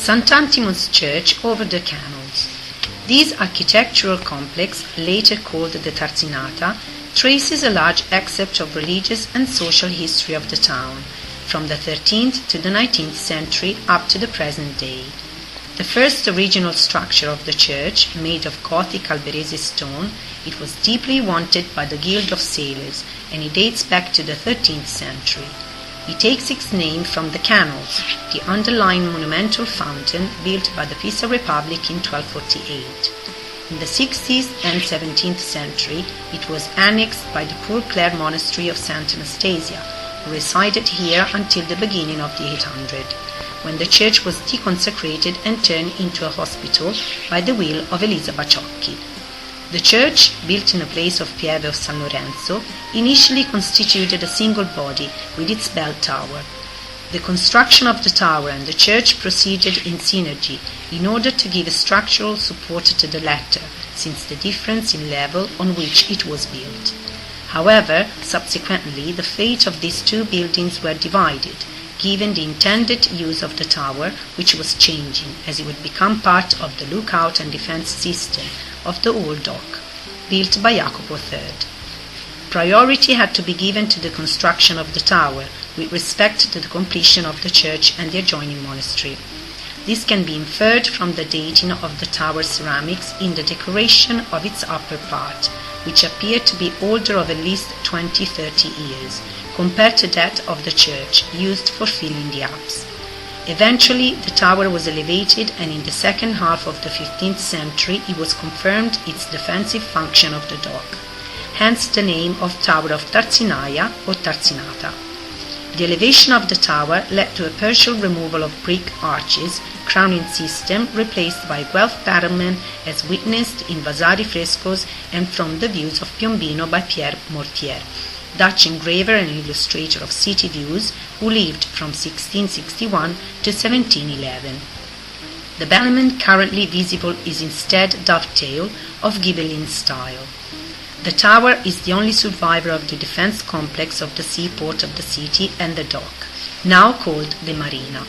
Sant'Antimo's church over the canals. This architectural complex, later called the Tarzinata, traces a large excerpt of religious and social history of the town, from the 13th to the 19th century up to the present day. The first original structure of the church, made of Gothic Alberese stone, it was deeply wanted by the Guild of Sailors, and it dates back to the 13th century. It takes its name from the canals, the underlying monumental fountain built by the Pisa Republic in 1248. In the 16th and 17th century, it was annexed by the Poor Clare monastery of St. Anastasia, who resided here until the beginning of the 800, when the church was deconsecrated and turned into a hospital by the will of Elisa Baciocchi. The church, built in a place of Pieve of San Lorenzo, initially constituted a single body with its bell tower. The construction of the tower and the church proceeded in synergy in order to give structural support to the latter, since the difference in level on which it was built. However, subsequently the fate of these two buildings were divided, given the intended use of the tower, which was changing, as it would become part of the lookout and defense system of the old dock, built by Jacopo III. Priority had to be given to the construction of the tower, with respect to the completion of the church and the adjoining monastery. This can be inferred from the dating of the tower ceramics in the decoration of its upper part, which appear to be older of at least 20-30 years, compared to that of the church used for filling the apse. Eventually, the tower was elevated, and in the second half of the 15th century it was confirmed its defensive function of the dock, hence the name of Tower of Tarzinaia or Tarzinata. The elevation of the tower led to a partial removal of brick arches, crowning system replaced by Guelph battlement as witnessed in Vasari frescoes and from the views of Piombino by Pierre Mortier, Dutch engraver and illustrator of city views, who lived from 1661 to 1711. The battlement currently visible is instead dovetail of Ghibelline style. The tower is the only survivor of the defense complex of the seaport of the city and the dock, now called the Marina.